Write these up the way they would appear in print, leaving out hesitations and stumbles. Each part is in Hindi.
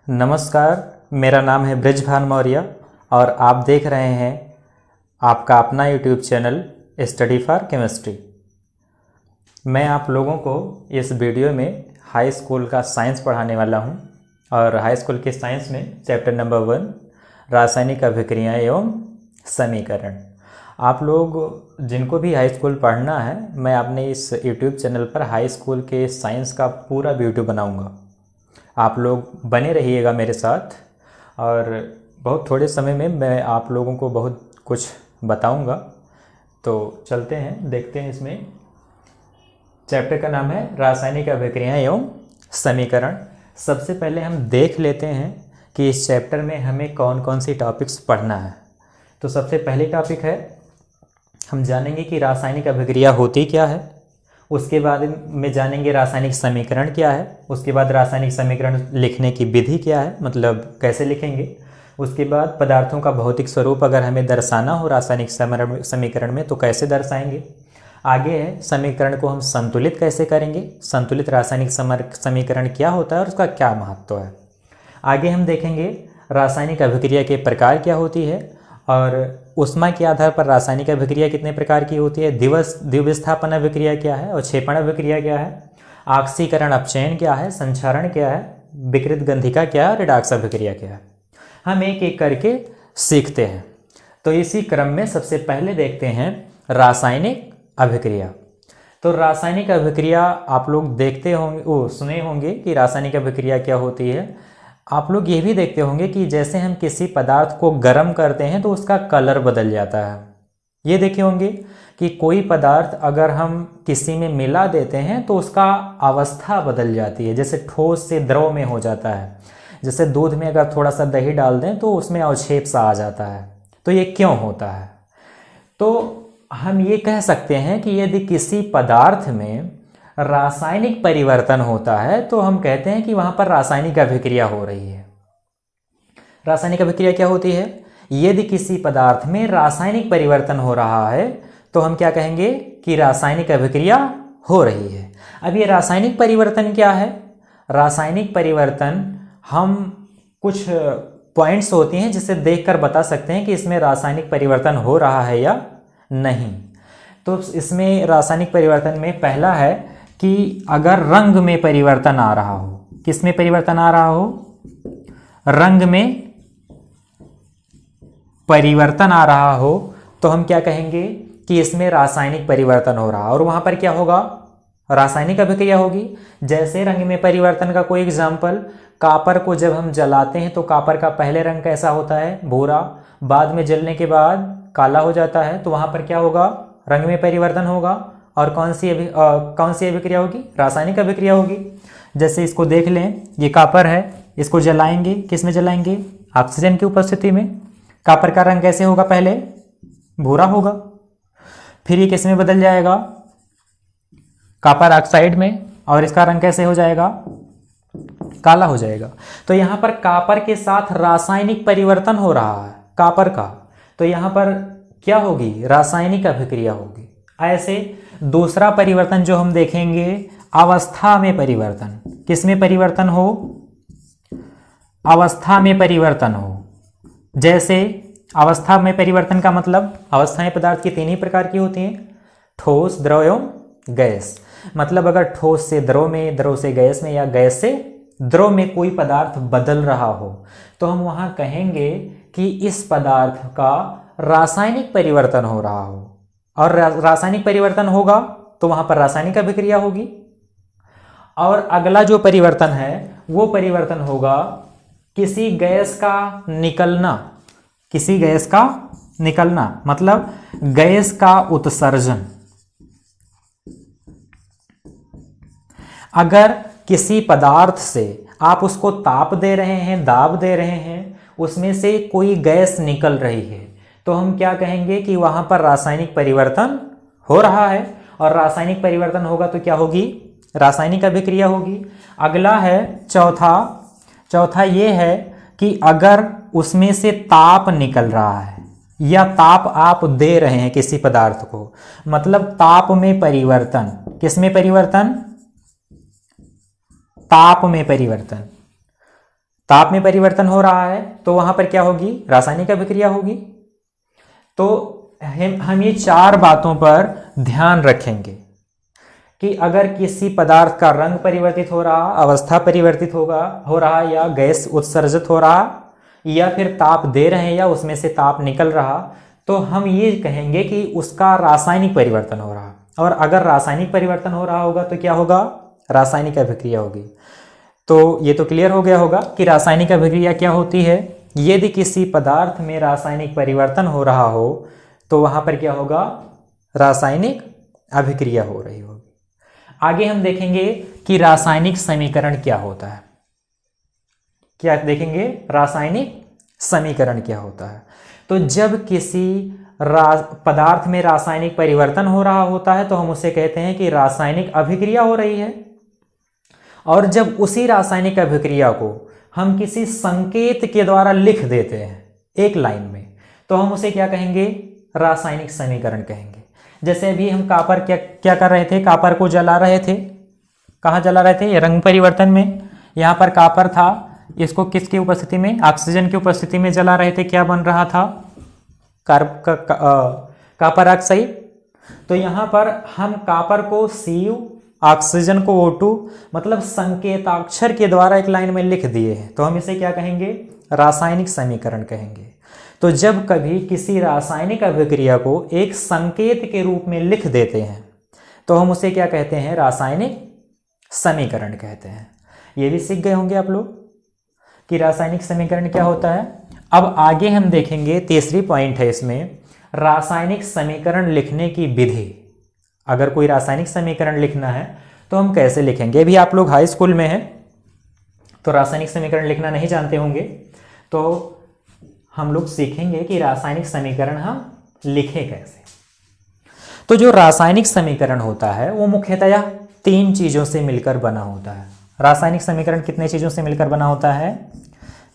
नमस्कार, मेरा नाम है ब्रिजभान मौर्य और आप देख रहे हैं आपका अपना YouTube channel study for chemistry. मैं आप लोगों को इस वीडियो में हाई स्कूल का साइंस पढ़ाने वाला हूं और हाई स्कूल के साइंस में चैप्टर नंबर 1 रासायनिक अभिक्रियाएं एवं समीकरण। आप लोग जिनको भी हाई स्कूल पढ़ना है, मैं अपने इस यूट्यूब चैनल पर हाई स्कूल के साइंस का पूरा वीडियो बनाऊंगा। आप लोग बने रहिएगा मेरे साथ और बहुत थोड़े समय में मैं आप लोगों को बहुत कुछ बताऊंगा। तो चलते हैं, देखते हैं। इसमें चैप्टर का नाम है रासायनिक अभिक्रियाएं एवं समीकरण। सबसे पहले हम देख लेते हैं कि इस चैप्टर में हमें कौन कौन सी टॉपिक्स पढ़ना है। तो सबसे पहली टॉपिक है, हम जानेंगे कि रासायनिक अभिक्रिया होती क्या है। उसके बाद में जानेंगे रासायनिक समीकरण क्या है। उसके बाद रासायनिक समीकरण लिखने की विधि क्या है, मतलब कैसे लिखेंगे। उसके बाद पदार्थों का भौतिक स्वरूप अगर हमें दर्शाना हो रासायनिक समीकरण में तो कैसे दर्शाएंगे। आगे है समीकरण को हम संतुलित कैसे करेंगे, संतुलित रासायनिक समीकरण क्या होता है और उसका क्या महत्व है। आगे हम देखेंगे रासायनिक अभिक्रिया के प्रकार क्या होती है और ऊष्मा के आधार पर रासायनिक अभिक्रिया कितने प्रकार की होती है। द्विविस्थापन अभिक्रिया क्या है और क्षेपण अभिक्रिया क्या है। ऑक्सीकरण अपचयन क्या है, संक्षारण क्या है, विकृत गंधिका क्या है, रिडॉक्स अभिक्रिया क्या है। हम एक एक करके सीखते हैं। तो इसी क्रम में सबसे पहले देखते हैं रासायनिक अभिक्रिया। तो रासायनिक अभिक्रिया आप लोग देखते होंगे, सुने होंगे कि रासायनिक अभिक्रिया क्या होती है। आप लोग ये भी देखते होंगे कि जैसे हम किसी पदार्थ को गर्म करते हैं तो उसका कलर बदल जाता है। ये देखे होंगे कि कोई पदार्थ अगर हम किसी में मिला देते हैं तो उसका अवस्था बदल जाती है, जैसे ठोस से द्रव में हो जाता है। जैसे दूध में अगर थोड़ा सा दही डाल दें तो उसमें अवक्षेप सा आ जाता है। तो ये क्यों होता है। तो हम ये कह सकते हैं कि यदि किसी पदार्थ में रासायनिक परिवर्तन होता है तो हम कहते हैं कि वहां पर रासायनिक अभिक्रिया हो रही है। रासायनिक अभिक्रिया क्या होती है, यदि किसी पदार्थ में रासायनिक परिवर्तन हो रहा है तो हम क्या कहेंगे कि रासायनिक अभिक्रिया हो रही है। अब ये रासायनिक परिवर्तन क्या है। रासायनिक परिवर्तन हम कुछ पॉइंट्स होती हैं जिसे देखकर बता सकते हैं कि इसमें रासायनिक परिवर्तन हो रहा है या नहीं। तो इसमें रासायनिक परिवर्तन में पहला है कि अगर रंग में परिवर्तन आ रहा हो। किस में परिवर्तन आ रहा हो, रंग में परिवर्तन आ रहा हो तो हम क्या कहेंगे कि इसमें रासायनिक परिवर्तन हो रहा है और वहां पर क्या होगा, रासायनिक अभिक्रिया होगी। जैसे रंग में परिवर्तन का कोई एग्जाम्पल, कापर को जब हम जलाते हैं तो कापर का पहले रंग कैसा होता है, भूरा, बाद में जलने के बाद काला हो जाता है। तो वहां पर क्या होगा, रंग में परिवर्तन होगा और कौन सी अभिक्रिया होगी, रासायनिक अभिक्रिया होगी। जैसे इसको देख लें, ये कापर है, इसको जलाएंगे, किस में जलाएंगे, ऑक्सीजन की उपस्थिति में। कापर का रंग कैसे होगा, पहले भूरा होगा, फिर ये किस में बदल जाएगा, कापर ऑक्साइड में, और इसका रंग कैसे हो जाएगा, काला हो जाएगा। तो यहां पर कापर के साथ रासायनिक परिवर्तन हो रहा है कापर का, तो यहां पर क्या होगी, रासायनिक अभिक्रिया होगी। ऐसे दूसरा परिवर्तन जो हम देखेंगे, अवस्था में परिवर्तन। किस में परिवर्तन हो, अवस्था में परिवर्तन हो। जैसे अवस्था में परिवर्तन का मतलब, अवस्थाएं पदार्थ की तीन ही प्रकार की होती हैं, ठोस, द्रव एवं गैस। मतलब अगर ठोस से द्रव में, द्रव से गैस में या गैस से द्रव में कोई पदार्थ बदल रहा हो तो हम वहां कहेंगे कि इस पदार्थ का रासायनिक परिवर्तन हो रहा हो। और रासायनिक परिवर्तन होगा तो वहां पर रासायनिक अभिक्रिया होगी। और अगला जो परिवर्तन है वो परिवर्तन होगा किसी गैस का निकलना। किसी गैस का निकलना मतलब गैस का उत्सर्जन। अगर किसी पदार्थ से आप उसको ताप दे रहे हैं, दाब दे रहे हैं, उसमें से कोई गैस निकल रही है तो हम क्या कहेंगे कि वहां पर रासायनिक परिवर्तन हो रहा है। और रासायनिक परिवर्तन होगा तो क्या होगी, रासायनिक अभिक्रिया होगी। अगला है चौथा ये है कि अगर उसमें से ताप निकल रहा है या ताप आप दे रहे हैं किसी पदार्थ को, मतलब ताप में परिवर्तन। किस में परिवर्तन, ताप में परिवर्तन। ताप में परिवर्तन हो रहा है तो वहां पर क्या होगी, रासायनिक अभिक्रिया होगी। तो हम ये 4 बातों पर ध्यान रखेंगे कि अगर किसी पदार्थ का रंग परिवर्तित हो रहा, अवस्था परिवर्तित हो रहा, या गैस उत्सर्जित हो रहा, या फिर ताप दे रहे हैं या उसमें से ताप निकल रहा, तो हम ये कहेंगे कि उसका रासायनिक परिवर्तन हो रहा। और अगर रासायनिक परिवर्तन हो रहा होगा तो क्या होगा, रासायनिक अभिक्रिया होगी। तो ये तो क्लियर हो गया होगा कि रासायनिक अभिक्रिया क्या होती है। यदि किसी पदार्थ में रासायनिक परिवर्तन हो रहा हो तो वहां पर क्या होगा, रासायनिक अभिक्रिया हो रही होगी। आगे हम देखेंगे कि रासायनिक समीकरण क्या होता है। क्या देखेंगे, रासायनिक समीकरण क्या होता है। तो जब किसी पदार्थ में रासायनिक परिवर्तन हो रहा होता है तो हम उसे कहते हैं कि रासायनिक अभिक्रिया हो रही है। और जब उसी रासायनिक अभिक्रिया को हम किसी संकेत के द्वारा लिख देते हैं एक लाइन में, तो हम उसे क्या कहेंगे, रासायनिक समीकरण कहेंगे। जैसे अभी हम कापर क्या कर रहे थे, कापर को जला रहे थे। कहाँ जला रहे थे, रंग परिवर्तन में। यहाँ पर कापर था, इसको किसकी उपस्थिति में, ऑक्सीजन की उपस्थिति में जला रहे थे। क्या बन रहा था, कापर ऑक्साइड। तो यहाँ पर हम कापर को Cu, ऑक्सीजन को O2, मतलब संकेताक्षर के द्वारा एक लाइन में लिख दिए हैं, तो हम इसे क्या कहेंगे, रासायनिक समीकरण कहेंगे। तो जब कभी किसी रासायनिक अभिक्रिया को एक संकेत के रूप में लिख देते हैं तो हम उसे क्या कहते हैं, रासायनिक समीकरण कहते हैं। ये भी सीख गए होंगे आप लोग कि रासायनिक समीकरण क्या होता है। अब आगे हम देखेंगे, तीसरी पॉइंट है इसमें, रासायनिक समीकरण लिखने की विधि। अगर कोई रासायनिक समीकरण लिखना है तो हम कैसे लिखेंगे। अभी आप लोग हाई स्कूल में हैं तो रासायनिक समीकरण लिखना नहीं जानते होंगे, तो हम लोग सीखेंगे कि रासायनिक समीकरण हम लिखें कैसे। तो जो रासायनिक समीकरण होता है वो मुख्यतया 3 चीजों से मिलकर बना होता है। रासायनिक समीकरण कितने चीजों से मिलकर बना होता है,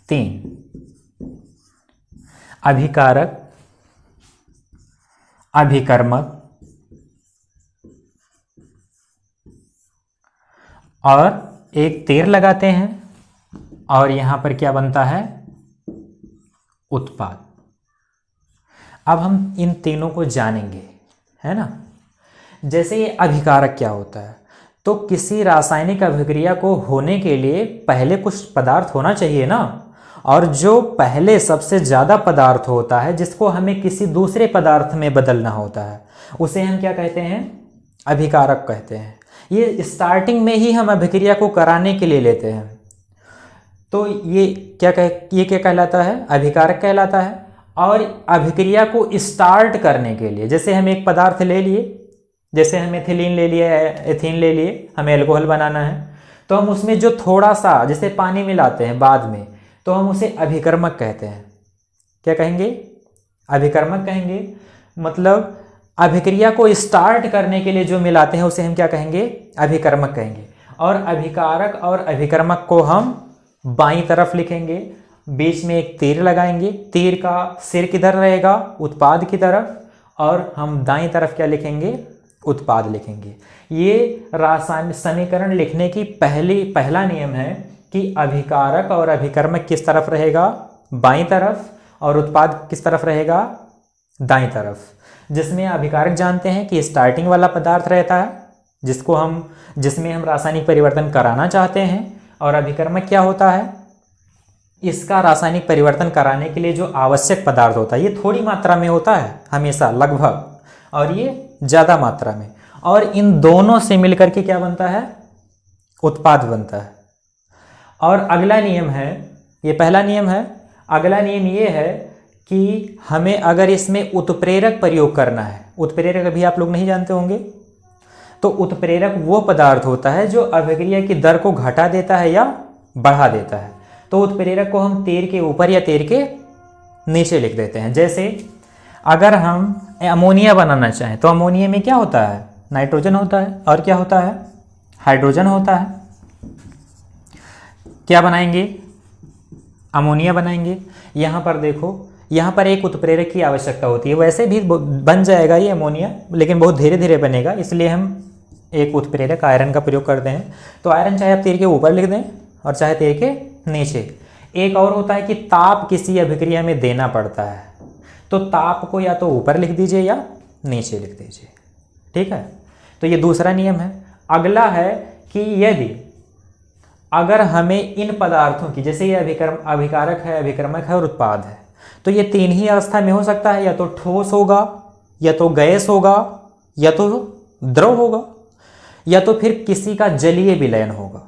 3। अभिकारक, अभिकर्मक और एक तीर लगाते हैं, और यहां पर क्या बनता है, उत्पाद। अब हम इन तीनों को जानेंगे, है ना। जैसे ये अभिकारक क्या होता है, तो किसी रासायनिक अभिक्रिया को होने के लिए पहले कुछ पदार्थ होना चाहिए ना, और जो पहले सबसे ज़्यादा पदार्थ होता है जिसको हमें किसी दूसरे पदार्थ में बदलना होता है, उसे हम क्या कहते हैं, अभिकारक कहते हैं। ये स्टार्टिंग में ही हम अभिक्रिया को कराने के लिए लेते हैं, तो ये क्या कहलाता है, अभिकारक कहलाता है। और अभिक्रिया को स्टार्ट करने के लिए, जैसे हम एक पदार्थ ले लिए, जैसे हम एथिलीन ले लिए, एथीन ले लिए, हमें अल्कोहल बनाना है, तो हम उसमें जो थोड़ा सा जैसे पानी मिलाते हैं बाद में, तो हम उसे अभिकर्मक कहते हैं। क्या कहेंगे, अभिकर्मक कहेंगे। मतलब अभिक्रिया को स्टार्ट करने के लिए जो मिलाते हैं उसे हम क्या कहेंगे, अभिकर्मक कहेंगे। और अभिकारक और अभिकर्मक को हम बाईं तरफ लिखेंगे, बीच में एक तीर लगाएंगे, तीर का सिर किधर रहेगा, उत्पाद की तरफ, और हम दाईं तरफ क्या लिखेंगे, उत्पाद लिखेंगे। ये रासायनिक समीकरण लिखने की पहला नियम है कि अभिकारक और अभिकर्मक किस तरफ रहेगा, बाईं तरफ, और उत्पाद किस तरफ रहेगा, दाईं तरफ। जिसमें अभिकारक जानते हैं कि स्टार्टिंग वाला पदार्थ रहता है जिसमें हम रासायनिक परिवर्तन कराना चाहते हैं, और अभिकर्मक क्या होता है, इसका रासायनिक परिवर्तन कराने के लिए जो आवश्यक पदार्थ होता है, ये थोड़ी मात्रा में होता है हमेशा लगभग, और ये ज़्यादा मात्रा में, और इन दोनों से मिलकर के क्या बनता है, उत्पाद बनता है। और अगला नियम है, ये पहला नियम है, अगला नियम ये है कि हमें अगर इसमें उत्प्रेरक प्रयोग करना है, उत्प्रेरक अभी आप लोग नहीं जानते होंगे, तो उत्प्रेरक वो पदार्थ होता है जो अभिक्रिया की दर को घटा देता है या बढ़ा देता है। तो उत्प्रेरक को हम तीर के ऊपर या तीर के नीचे लिख देते हैं। जैसे अगर हम अमोनिया बनाना चाहें तो अमोनिया में क्या होता है, नाइट्रोजन होता है, और क्या होता है, हाइड्रोजन होता है। क्या बनाएंगे, अमोनिया बनाएंगे। यहाँ पर देखो, यहाँ पर एक उत्प्रेरक की आवश्यकता होती है। वैसे भी बन जाएगा ये अमोनिया, लेकिन बहुत धीरे धीरे बनेगा, इसलिए हम एक उत्प्रेरक आयरन का प्रयोग करते हैं। तो आयरन चाहे आप तीर के ऊपर लिख दें और चाहे तीर के नीचे। एक और होता है कि ताप किसी अभिक्रिया में देना पड़ता है, तो ताप को या तो ऊपर लिख दीजिए या नीचे लिख दीजिए, ठीक है। तो ये दूसरा नियम है। अगला है कि यदि अगर हमें इन पदार्थों की, जैसे ये अभिकारक है, अभिक्रमक है और उत्पाद है, तो ये तीन ही अवस्था में हो सकता है, या तो ठोस होगा, या तो गैस होगा, या तो द्रव होगा, या तो फिर किसी का जलीय विलयन होगा।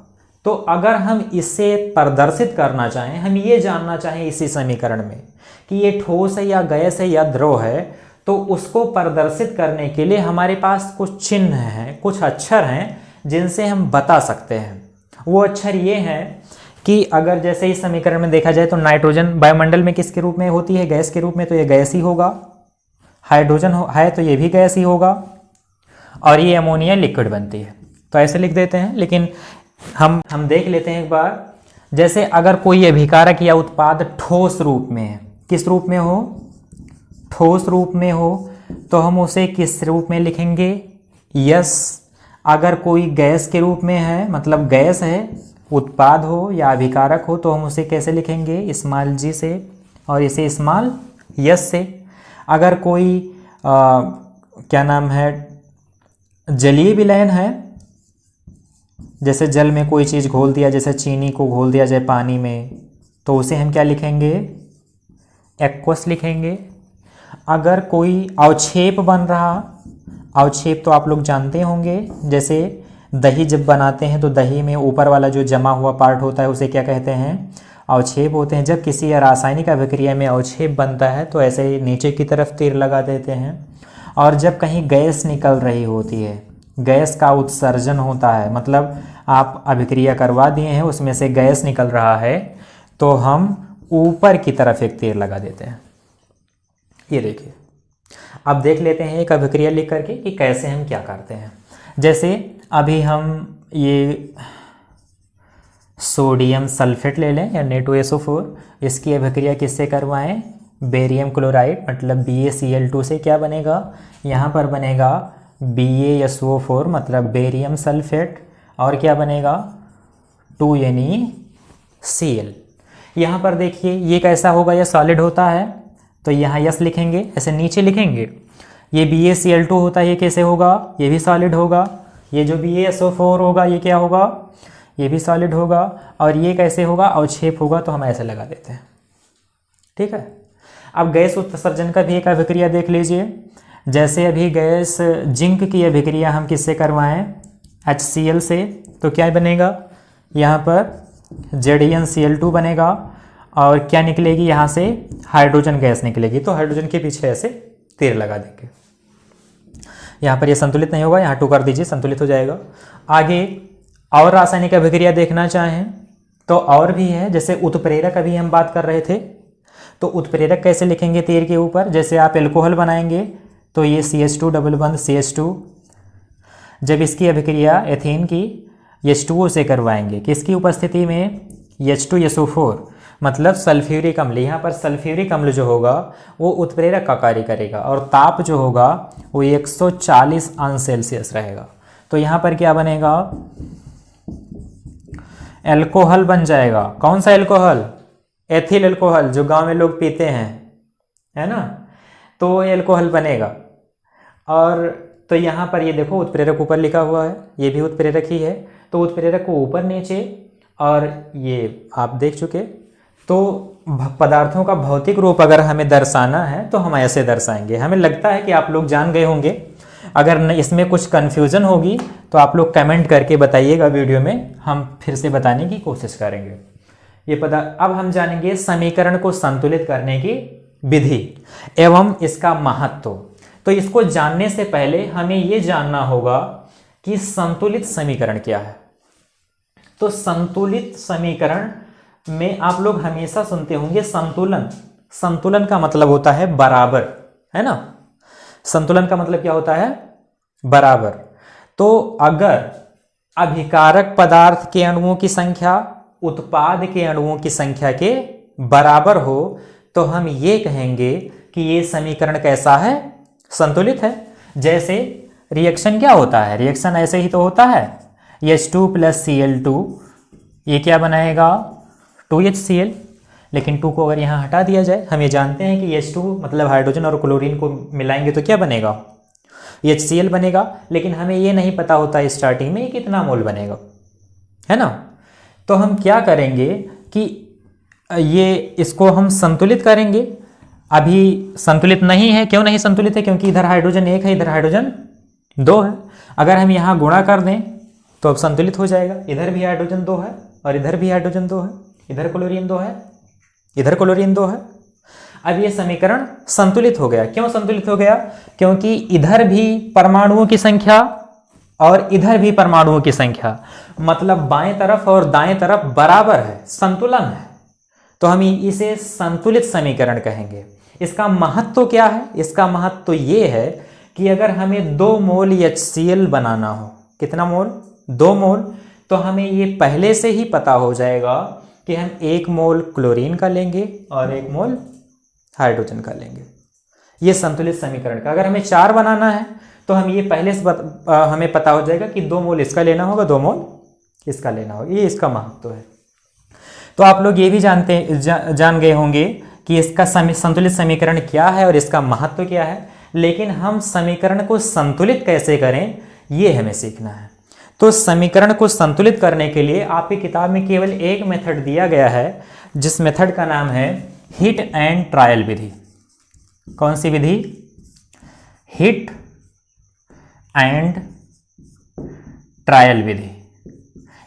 तो अगर हम इसे प्रदर्शित करना चाहें, हम ये जानना चाहें इसी समीकरण में कि ये ठोस है या गैस है या द्रव है, तो उसको प्रदर्शित करने के लिए हमारे पास कुछ चिन्ह हैं, कुछ अक्षर हैं जिनसे हम बता सकते हैं। वो अक्षर ये हैं कि अगर जैसे इस समीकरण में देखा जाए तो नाइट्रोजन वायुमंडल में किसके रूप में होती है? गैस के रूप में, तो ये गैस ही होगा। हाइड्रोजन है तो ये भी गैस ही होगा, और ये अमोनिया लिक्विड बनती है। तो ऐसे लिख देते हैं, लेकिन हम देख लेते हैं एक बार। जैसे अगर कोई अभिकारक या उत्पाद ठोस रूप में है, किस रूप में हो? ठोस रूप में हो, तो हम उसे किस रूप में लिखेंगे? यस। अगर कोई गैस के रूप में है, मतलब गैस है, उत्पाद हो या अभिकारक हो, तो हम उसे कैसे लिखेंगे? स्मॉल जी से, और इसे स्मॉल यस से। अगर कोई क्या नाम है, जलीय विलयन है, जैसे जल में कोई चीज़ घोल दिया, जैसे चीनी को घोल दिया जाए पानी में, तो उसे हम क्या लिखेंगे? एक्वस लिखेंगे। अगर कोई अवक्षेप बन रहा, अवक्षेप तो आप लोग जानते होंगे, जैसे दही जब बनाते हैं तो दही में ऊपर वाला जो जमा हुआ पार्ट होता है उसे क्या कहते हैं? अवक्षेप होते हैं। जब किसी रासायनिक अभिक्रिया में अवक्षेप बनता है तो ऐसे नीचे की तरफ तीर लगा देते हैं। और जब कहीं गैस निकल रही होती है, गैस का उत्सर्जन होता है, मतलब आप अभिक्रिया करवा दिए हैं, उसमें से गैस निकल रहा है, तो हम ऊपर की तरफ एक तीर लगा देते हैं। ये देखिए, अब देख लेते हैं एक अभिक्रिया लिख करके कि कैसे हम क्या करते हैं। जैसे अभी हम ये सोडियम सल्फेट ले लें या Na2SO4, इसकी अभिक्रिया किससे करवाएं? बेरियम क्लोराइड, मतलब BaCl2 से। क्या बनेगा? यहाँ पर बनेगा BaSO4, मतलब बेरियम सल्फेट, और क्या बनेगा? 2NeCl। यहाँ पर देखिए ये कैसा होगा? यह सॉलिड होता है, तो यहाँ यस लिखेंगे, ऐसे नीचे लिखेंगे। ये BaCl2 होता है, ये कैसे होगा? ये भी सॉलिड होगा। ये जो BaSO4 होगा ये क्या होगा? ये भी सॉलिड होगा। और ये कैसे होगा? अवक्षेप होगा, तो हम ऐसे लगा देते हैं, ठीक है। अब गैस उत्सर्जन का भी एक अभिक्रिया देख लीजिए। जैसे अभी गैस जिंक की अभिक्रिया हम किससे करवाएं? HCl से, तो क्या बनेगा? यहाँ पर ZnCl2 बनेगा, और क्या निकलेगी? यहाँ से हाइड्रोजन गैस निकलेगी। तो हाइड्रोजन के पीछे ऐसे तीर लगा देंगे। यहाँ पर ये संतुलित नहीं होगा, यहाँ 2 कर दीजिए, संतुलित हो जाएगा। आगे और रासायनिक अभिक्रिया देखना चाहें तो और भी है। जैसे उत्प्रेरक अभी हम बात कर रहे थे, तो उत्प्रेरक कैसे लिखेंगे? तीर के ऊपर। जैसे आप एल्कोहल बनाएंगे तो ये CH2 डबल बंद CH2, जब इसकी अभिक्रिया एथीन की H2O से करवाएंगे, किसकी उपस्थिति में? H2SO4, मतलब सल्फ्यूरिक अम्ल। यहाँ पर सल्फ्यूरिक अम्ल जो होगा वो उत्प्रेरक का कार्य करेगा, और ताप जो होगा वो 140 अंश सेल्सियस रहेगा। तो यहाँ पर क्या बनेगा? एल्कोहल बन जाएगा। कौन सा एल्कोहल? एथिल एल्कोहल, जो गांव में लोग पीते हैं, है ना, तो एल्कोहल बनेगा। और तो यहाँ पर ये देखो उत्प्रेरक ऊपर लिखा हुआ है, ये भी उत्प्रेरक ही है। तो उत्प्रेरक को ऊपर नीचे, और ये आप देख चुके। तो पदार्थों का भौतिक रूप अगर हमें दर्शाना है तो हम ऐसे दर्शाएंगे। हमें लगता है कि आप लोग जान गए होंगे। अगर इसमें कुछ कन्फ्यूज़न होगी तो आप लोग कमेंट करके बताइएगा, वीडियो में हम फिर से बताने की कोशिश करेंगे। ये अब हम जानेंगे समीकरण को संतुलित करने की विधि एवं इसका महत्व। तो इसको जानने से पहले हमें ये जानना होगा कि संतुलित समीकरण क्या है। तो संतुलित समीकरण में आप लोग हमेशा सुनते होंगे संतुलन। संतुलन का मतलब होता है बराबर, है ना। संतुलन का मतलब क्या होता है? बराबर। तो अगर अभिकारक पदार्थ के अणुओं की संख्या उत्पाद के अणुओं की संख्या के बराबर हो तो हम ये कहेंगे कि ये समीकरण कैसा है? संतुलित है। जैसे रिएक्शन क्या होता है? रिएक्शन ऐसे ही तो होता है, H2 + Cl2, ये क्या बनाएगा? 2HCl। लेकिन 2 को अगर यहाँ हटा दिया जाए, हम ये जानते हैं कि H2 मतलब हाइड्रोजन और क्लोरीन को मिलाएंगे तो क्या बनेगा, HCl बनेगा। लेकिन हमें ये नहीं पता होता स्टार्टिंग में कितना मोल बनेगा, है ना। तो हम क्या करेंगे कि ये इसको हम संतुलित करेंगे। अभी संतुलित नहीं है, क्यों नहीं संतुलित है, क्योंकि इधर हाइड्रोजन 1 है, इधर हाइड्रोजन 2 है। अगर हम यहाँ गुणा कर दें तो अब संतुलित हो जाएगा। इधर भी हाइड्रोजन 2 है और इधर भी हाइड्रोजन 2 है, इधर क्लोरीन 2 है, इधर क्लोरीन 2 है। अब ये समीकरण संतुलित हो गया। क्यों संतुलित हो गया, क्योंकि इधर भी परमाणुओं की संख्या और इधर भी परमाणुओं की संख्या, मतलब बाएं तरफ और दाएं तरफ बराबर है, संतुलन है। तो हम इसे संतुलित समीकरण कहेंगे। इसका महत्व क्या है, इसका महत्व ये है कि अगर हमें 2 मोल HCl बनाना हो, कितना मोल, 2 मोल, तो हमें ये पहले से ही पता हो जाएगा कि हम 1 मोल क्लोरीन का लेंगे और 1 मोल हाइड्रोजन का लेंगे। ये संतुलित समीकरण का। अगर हमें 4 बनाना है तो हम ये पहले से हमें पता हो जाएगा कि 2 मोल इसका लेना होगा, 2 मोल इसका लेना होगा। ये इसका महत्व है। तो आप लोग ये भी जान गए होंगे कि इसका संतुलित समीकरण क्या है और इसका महत्व क्या है। लेकिन हम समीकरण को संतुलित कैसे करें, ये हमें सीखना है। तो समीकरण को संतुलित करने के लिए आपकी किताब में केवल एक मेथड दिया गया है, जिस मेथड का नाम है हिट एंड ट्रायल विधि। कौन सी विधि, हिट एंड ट्रायल विधि।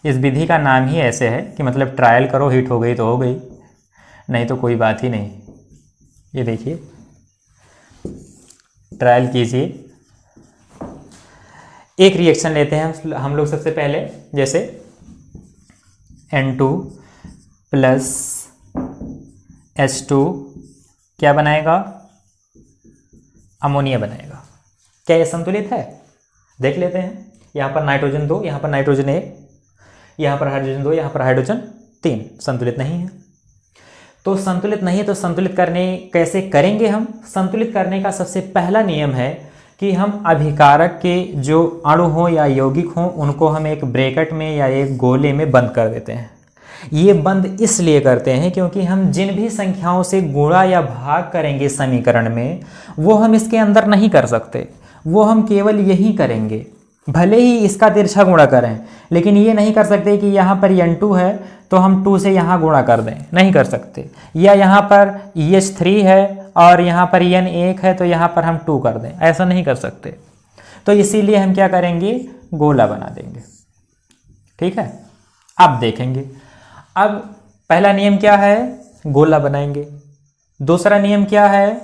इस विधि का नाम ही ऐसे है कि मतलब ट्रायल करो, हिट हो गई तो हो गई, नहीं तो कोई बात ही नहीं। ये देखिए, ट्रायल कीजिए। एक रिएक्शन लेते हैं हम लोग सबसे पहले, जैसे N2 प्लस H2 क्या बनाएगा, अमोनिया बनाएगा। क्या ये संतुलित है, देख लेते हैं। यहाँ पर नाइट्रोजन 2, यहाँ पर नाइट्रोजन 1, यहाँ पर हाइड्रोजन 2, यहाँ पर हाइड्रोजन 3, संतुलित नहीं है। तो संतुलित नहीं है तो संतुलित करने कैसे करेंगे हम। संतुलित करने का सबसे पहला नियम है कि हम अभिकारक के जो अणु हों या यौगिक हों उनको हम एक ब्रैकेट में या एक गोले में बंद कर देते हैं। ये बंद इसलिए करते हैं क्योंकि हम जिन भी संख्याओं से गुणा या भाग करेंगे समीकरण में, वो हम इसके अंदर नहीं कर सकते, वो हम केवल यही करेंगे। भले ही इसका तिरछा गुणा करें, लेकिन ये नहीं कर सकते कि यहाँ पर N2 है तो हम 2 से यहाँ गुणा कर दें, नहीं कर सकते। या यहाँ पर EH3 है और यहाँ पर N1 है तो यहाँ पर हम 2 कर दें, ऐसा नहीं कर सकते। तो इसीलिए हम क्या करेंगे, गोला बना देंगे। ठीक है, अब देखेंगे। अब पहला नियम क्या है, गोला बनाएंगे। दूसरा नियम क्या है,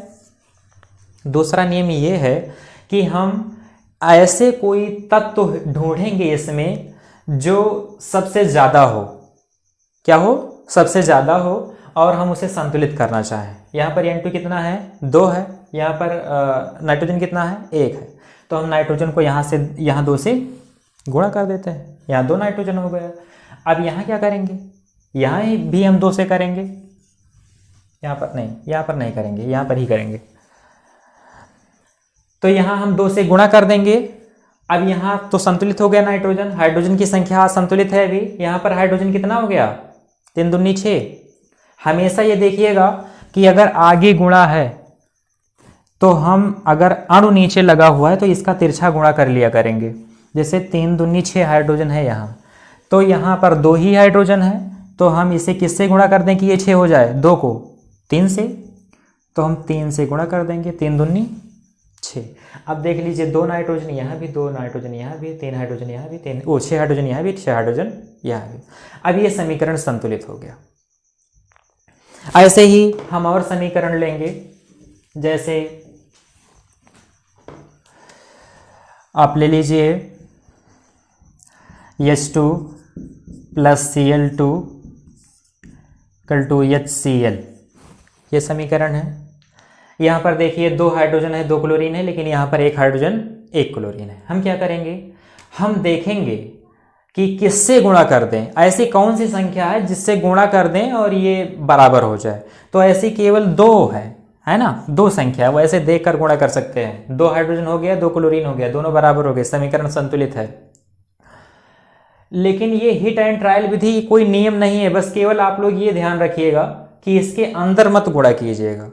दूसरा नियम ये है कि हम ऐसे कोई तत्व ढूंढेंगे इसमें जो सबसे ज़्यादा हो। क्या हो, सबसे ज़्यादा हो, और हम उसे संतुलित करना चाहें। यहाँ पर N2 कितना है, 2 है। यहाँ पर नाइट्रोजन कितना है, 1 है। तो हम नाइट्रोजन को यहाँ 2 से गुणा कर देते हैं, यहाँ 2 नाइट्रोजन हो गया। अब यहाँ क्या करेंगे, यहाँ भी हम 2 से करेंगे, यहाँ पर नहीं करेंगे, यहाँ पर ही करेंगे। तो यहाँ हम 2 से गुणा कर देंगे। अब यहाँ तो संतुलित हो गया नाइट्रोजन, हाइड्रोजन की संख्या संतुलित है अभी। यहाँ पर हाइड्रोजन कितना हो गया, 3 दूनी 6। हमेशा ये देखिएगा कि अगर आगे गुणा है तो हम, अगर अणु नीचे लगा हुआ है तो इसका तिरछा गुणा कर लिया करेंगे। जैसे 3 दूनी 6 हाइड्रोजन है यहाँ, तो यहाँ पर 2 ही हाइड्रोजन है, तो हम इसे किससे गुणा कर दें कि ये 6 हो जाए, 2 को 3 से, तो हम 3 से गुणा कर देंगे, 3 दूनी 6। अब देख लीजिए, 2 नाइट्रोजन यहाँ भी, 2 नाइट्रोजन यहाँ भी, 3 हाइड्रोजन यहाँ भी, 6 हाइड्रोजन यहाँ भी, 6 हाइड्रोजन यहाँ भी। अब ये समीकरण संतुलित हो गया। ऐसे ही हम और समीकरण लेंगे, जैसे आप ले लीजिए H2 प्लस Cl2 = HCl, ये समीकरण है। यहाँ पर देखिए 2 हाइड्रोजन है, 2 क्लोरीन है, लेकिन यहाँ पर 1 हाइड्रोजन 1 क्लोरीन है। हम क्या करेंगे, हम देखेंगे कि किससे गुणा कर दें, ऐसी कौन सी संख्या है जिससे गुणा कर दें और ये बराबर हो जाए। तो ऐसी केवल 2 है ना, 2 संख्या, वो ऐसे देख कर गुणा कर सकते हैं। 2 हाइड्रोजन हो गया, 2 क्लोरीन हो गया, दोनों बराबर हो गए, समीकरण संतुलित है। लेकिन ये हिट एंड ट्रायल विधि कोई नियम नहीं है, बस केवल आप लोग ये ध्यान रखिएगा कि इसके अंदर मत गुणा कीजिएगा,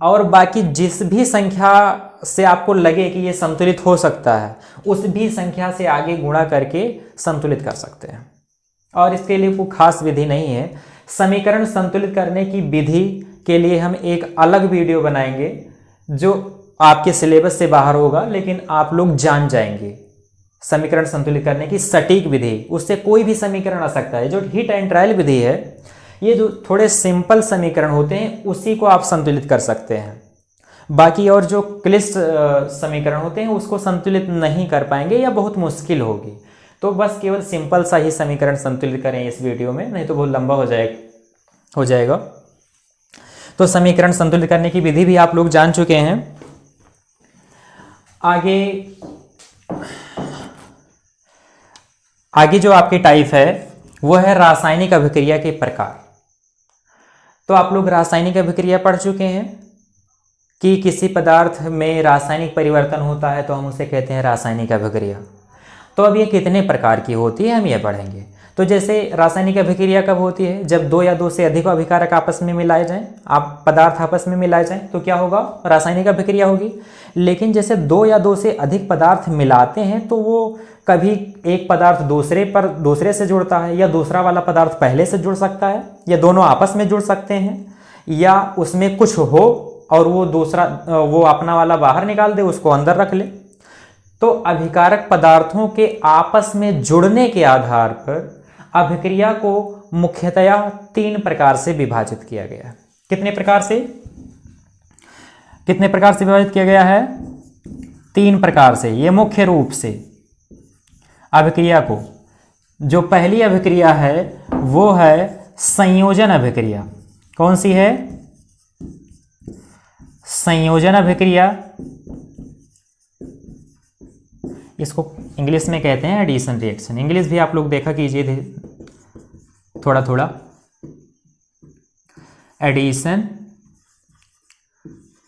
और बाकी जिस भी संख्या से आपको लगे कि ये संतुलित हो सकता है उस भी संख्या से आगे गुणा करके संतुलित कर सकते हैं। और इसके लिए कोई खास विधि नहीं है। समीकरण संतुलित करने की विधि के लिए हम एक अलग वीडियो बनाएंगे जो आपके सिलेबस से बाहर होगा, लेकिन आप लोग जान जाएंगे समीकरण संतुलित करने की सटीक विधि। उससे कोई भी समीकरण आ सकता है। जो हिट एंड ट्रायल विधि है, ये जो थोड़े सिंपल समीकरण होते हैं उसी को आप संतुलित कर सकते हैं। बाकी और जो क्लिष्ट समीकरण होते हैं उसको संतुलित नहीं कर पाएंगे या बहुत मुश्किल होगी। तो बस केवल सिंपल सा ही समीकरण संतुलित करें इस वीडियो में, नहीं तो बहुत लंबा हो जाएगा। तो समीकरण संतुलित करने की विधि भी आप लोग जान चुके हैं। आगे जो आपकी टाइप है वो है रासायनिक अभिक्रिया के प्रकार। तो आप लोग रासायनिक अभिक्रिया पढ़ चुके हैं कि किसी पदार्थ में रासायनिक परिवर्तन होता है तो हम उसे कहते हैं रासायनिक अभिक्रिया। तो अब ये कितने प्रकार की होती है हम ये पढ़ेंगे। तो जैसे रासायनिक अभिक्रिया कब होती है? जब दो या दो से अधिक अभिकारक आपस में मिलाए जाएं, आप पदार्थ आपस में मिलाए जाएं तो क्या होगा? रासायनिक अभिक्रिया होगी। लेकिन जैसे दो या दो से अधिक पदार्थ मिलाते हैं तो वो कभी एक पदार्थ दूसरे से जुड़ता है, या दूसरा वाला पदार्थ पहले से जुड़ सकता है, या दोनों आपस में जुड़ सकते हैं, या उसमें कुछ हो और वो अपना वाला बाहर निकाल दे, उसको अंदर रख ले। तो अभिकारक पदार्थों के आपस में जुड़ने के आधार पर अभिक्रिया को मुख्यतया 3 प्रकार से विभाजित किया गया है। कितने प्रकार से विभाजित किया गया है? 3 प्रकार से। ये मुख्य रूप से अभिक्रिया को, जो पहली अभिक्रिया है वो है संयोजन अभिक्रिया। कौन सी है? संयोजन अभिक्रिया। इसको इंग्लिश में कहते हैं एडिशन रिएक्शन। इंग्लिश भी आप लोग देखा कीजिए थोड़ा थोड़ा। Addition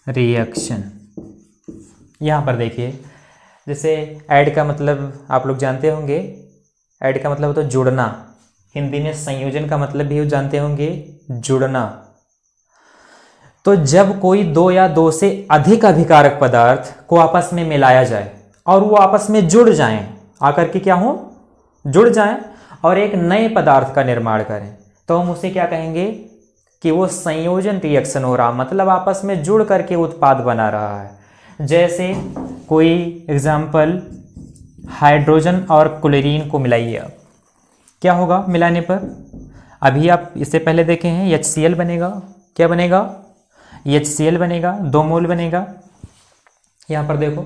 reaction. यहां पर देखिए, जैसे ऐड का मतलब आप लोग जानते होंगे। ऐड का मतलब तो जुड़ना। हिंदी में संयोजन का मतलब भी जानते होंगे, जुड़ना। तो जब कोई दो या दो से अधिक अभिकारक पदार्थ को आपस में मिलाया जाए और वो आपस में जुड़ जाएं, आकर के क्या हो? जुड़ जाएं और एक नए पदार्थ का निर्माण करें, तो हम उसे क्या कहेंगे कि वो संयोजन रिएक्शन हो रहा, मतलब आपस में जुड़ करके उत्पाद बना रहा है। जैसे कोई एग्जाम्पल, हाइड्रोजन और क्लोरीन को मिलाइए आप, क्या होगा मिलाने पर? अभी आप इससे पहले देखे हैं HCl बनेगा। क्या बनेगा? HCl बनेगा, 2 मोल बनेगा। यहां पर देखो,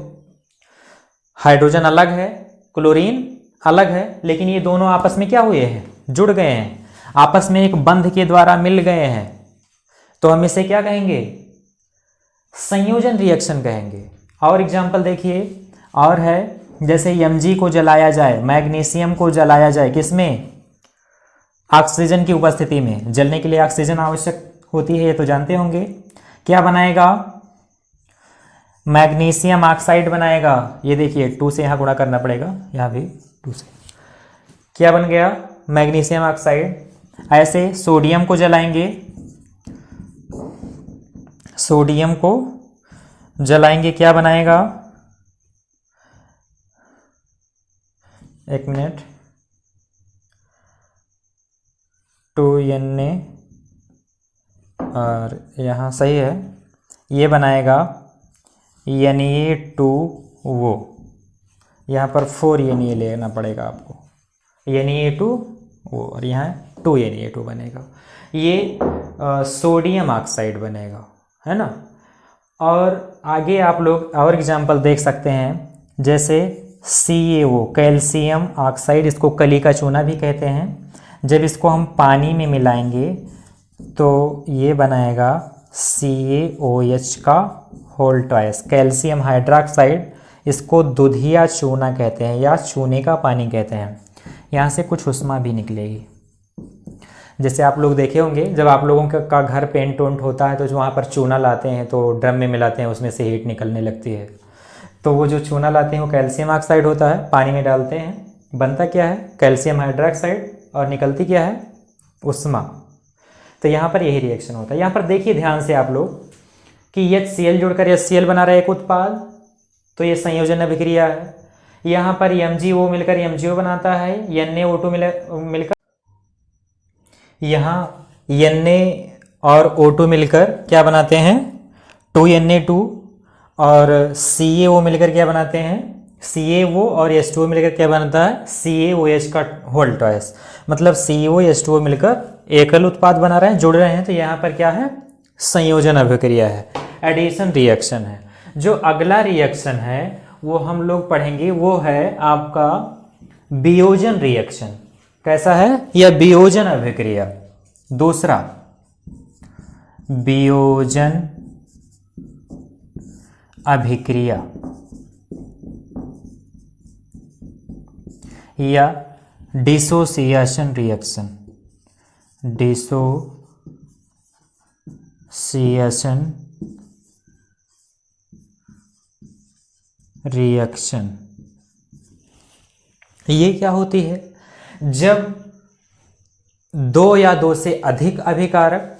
हाइड्रोजन अलग है, क्लोरीन अलग है, लेकिन ये दोनों आपस में क्या हुए हैं? जुड़ गए हैं, आपस में एक बंध के द्वारा मिल गए हैं। तो हम इसे क्या कहेंगे? संयोजन रिएक्शन कहेंगे। और एग्जाम्पल देखिए, और है जैसे Mg को जलाया जाए, मैग्नीशियम को जलाया जाए, किसमें? ऑक्सीजन की उपस्थिति में। जलने के लिए ऑक्सीजन आवश्यक होती है, ये तो जानते होंगे। क्या बनाएगा? मैग्नीशियम ऑक्साइड बनाएगा। ये देखिए 2 से यहाँ गुणा करना पड़ेगा, यहाँ भी 2 से। क्या बन गया? Magnesium oxide. ऐसे सोडियम को जलाएंगे, सोडियम को जलाएंगे, क्या बनाएगा? एक मिनट, 2Na, और यहाँ सही है, ये बनाएगा Na2O। यहाँ पर 4Na लेना पड़ेगा आपको, Na2O, और यहाँ 2Na2 बनेगा। ये सोडियम ऑक्साइड बनेगा, है ना। और आगे आप लोग और एग्जाम्पल देख सकते हैं, जैसे CaO, कैल्शियम ऑक्साइड, इसको कली का चूना भी कहते हैं। जब इसको हम पानी में मिलाएंगे तो ये बनाएगा CaOH का होल ट्वाइस, कैल्शियम हाइड्रोक्साइड। इसको दुधिया चूना कहते हैं या चूने का पानी कहते हैं। यहाँ से कुछ उष्मा भी निकलेगी। जैसे आप लोग देखे होंगे, जब आप लोगों का घर पेंट वेंट होता है तो जो वहाँ पर चूना लाते हैं तो ड्रम में मिलाते हैं, उसमें से हीट निकलने लगती है। तो वो जो चूना लाते हैं वो कैल्शियम ऑक्साइड होता है, पानी में डालते हैं, बनता क्या है? कैल्शियम हाइड्रोक्साइड, और निकलती क्या है? उष्मा। तो यहाँ पर यही रिएक्शन होता है। यहाँ पर देखिए ध्यान से आप लोग कि HCl जुड़कर HCl बना रहा है एक उत्पाद, तो ये संयोजन अभिक्रिया है। यहाँ पर MgO मिलकर MgO बनाता है, Na-O2 मिलकर, यहाँ Na और O2 मिलकर क्या बनाते हैं 2Na2, और CaO मिलकर क्या बनाते हैं CaO, और H2O मिलकर क्या बनता है CaOH का होल टॉयस, मतलब CaO H2O मिलकर एकल उत्पाद बना रहे हैं, जुड़ रहे हैं। तो यहाँ पर क्या है संयोजन अभिक्रिया है, एडिशन रिएक्शन है। जो अगला रिएक्शन है वो हम लोग पढ़ेंगे, वो है आपका वियोजन रिएक्शन। कैसा है यह वियोजन अभिक्रिया। दूसरा वियोजन अभिक्रिया या डिसोसिएशन रिएक्शन, डिसोसिएशन रिएक्शन। ये क्या होती है, जब दो या दो से अधिक अभिकारक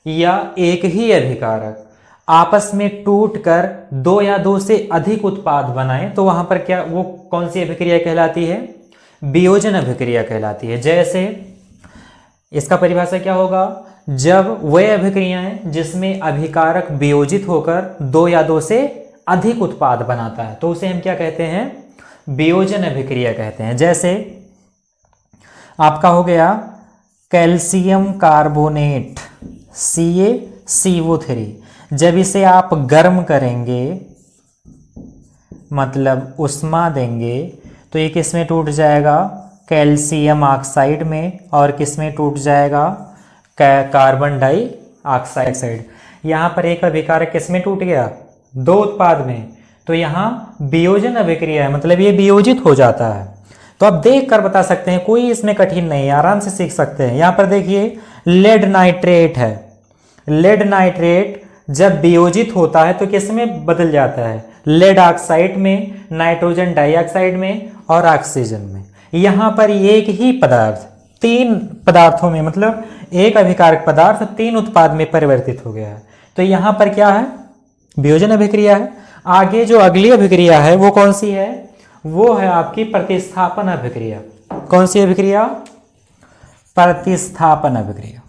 या एक ही अभिकारक आपस में टूटकर दो या दो से अधिक उत्पाद बनाएं, तो वहां पर क्या, वो कौन सी अभिक्रिया कहलाती है, वियोजन अभिक्रिया कहलाती है। जैसे इसका परिभाषा क्या होगा, जब वह अभिक्रियाएं जिसमें अभिकारक वियोजित होकर दो या दो से अधिक उत्पाद बनाता है, तो उसे हम क्या कहते हैं, वियोजन अभिक्रिया कहते हैं। जैसे आपका हो गया कैल्शियम कार्बोनेट CaCO3, जब इसे आप गर्म करेंगे मतलब उष्मा देंगे, तो ये किस में टूट जाएगा, कैल्शियम ऑक्साइड में, और किस में टूट जाएगा, कार्बन डाइऑक्साइड। यहाँ पर एक अभिकारक किस में टूट गया, दो उत्पाद में, तो यहाँ वियोजन अभिक्रिया है, मतलब ये वियोजित हो जाता है। तो आप देख कर बता सकते हैं, कोई इसमें कठिन नहीं है, आराम से सीख सकते हैं। यहाँ पर देखिए लेड नाइट्रेट है, लेड नाइट्रेट जब वियोजित होता है तो किस में बदल जाता है, लेड ऑक्साइड में, नाइट्रोजन डाइऑक्साइड में और ऑक्सीजन में। यहाँ पर एक ही पदार्थ तीन पदार्थों में, मतलब एक अभिकारक पदार्थ तीन उत्पाद में परिवर्तित हो गया है, तो यहाँ पर क्या है, वियोजन अभिक्रिया है। आगे जो अगली अभिक्रिया है वो कौन सी है, वो है आपकी प्रतिस्थापन अभिक्रिया। कौन सी अभिक्रिया, प्रतिस्थापन अभिक्रिया।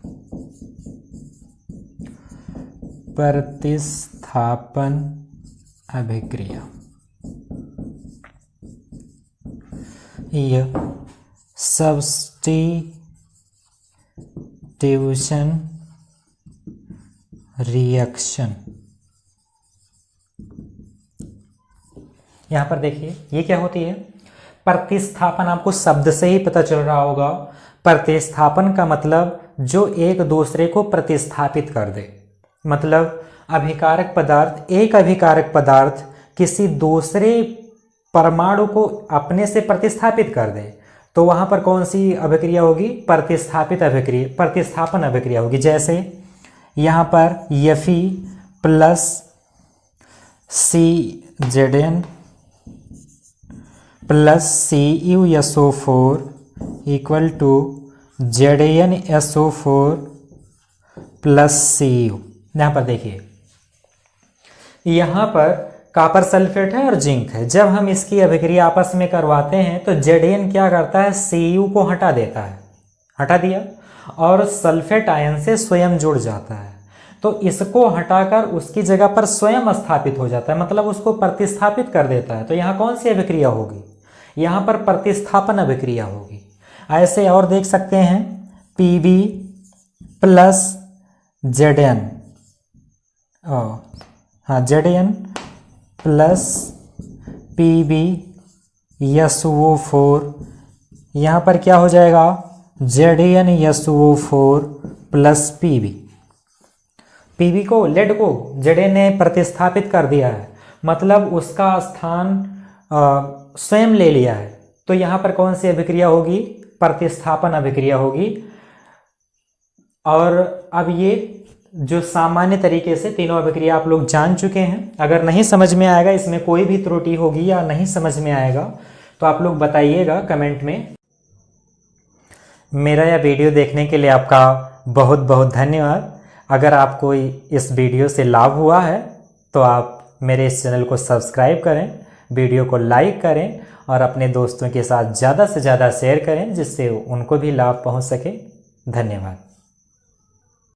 प्रतिस्थापन अभिक्रिया यह सब्स्टिट्यूशन रिएक्शन। यहां पर देखिए ये क्या होती है, प्रतिस्थापन। आपको शब्द से ही पता चल रहा होगा, प्रतिस्थापन का मतलब जो एक दूसरे को प्रतिस्थापित कर दे, मतलब अभिकारक पदार्थ, एक अभिकारक पदार्थ किसी दूसरे परमाणु को अपने से प्रतिस्थापित कर दे, तो वहां पर कौन सी अभिक्रिया होगी, प्रतिस्थापित अभिक्रिया, प्रतिस्थापन अभिक्रिया होगी। जैसे यहां पर Fe plus CZN plus CuSO4 equal to ZnSO4 plus Cu। यहाँ पर देखिए, यहाँ पर कॉपर सल्फेट है और जिंक है। जब हम इसकी अभिक्रिया आपस में करवाते हैं तो Zn क्या करता है, Cu को हटा देता है, हटा दिया, और सल्फेट आयन से स्वयं जुड़ जाता है। तो इसको हटाकर उसकी जगह पर स्वयं स्थापित हो जाता है, मतलब उसको प्रतिस्थापित कर देता है। तो यहाँ कौन सी अभिक्रिया होगी, यहाँ पर प्रतिस्थापन अभिक्रिया होगी। ऐसे और देख सकते हैं, Pb प्लस Zn, हाँ Zn प्लस PbSO4, यहाँ पर क्या हो जाएगा, ZnSO4 प्लस Pb को, लेड को Zn ने प्रतिस्थापित कर दिया है, मतलब उसका स्थान स्वयं ले लिया है। तो यहाँ पर कौन सी अभिक्रिया होगी, प्रतिस्थापन अभिक्रिया होगी। और अब ये जो सामान्य तरीके से तीनों अभिक्रिया आप लोग जान चुके हैं। अगर नहीं समझ में आएगा, इसमें कोई भी त्रुटि होगी या नहीं समझ में आएगा, तो आप लोग बताइएगा कमेंट में। मेरा यह वीडियो देखने के लिए आपका बहुत बहुत धन्यवाद। अगर आपको इस वीडियो से लाभ हुआ है तो आप मेरे इस चैनल को सब्सक्राइब करें, वीडियो को लाइक करें और अपने दोस्तों के साथ ज़्यादा से ज़्यादा शेयर करें जिससे उनको भी लाभ पहुंच सके। धन्यवाद।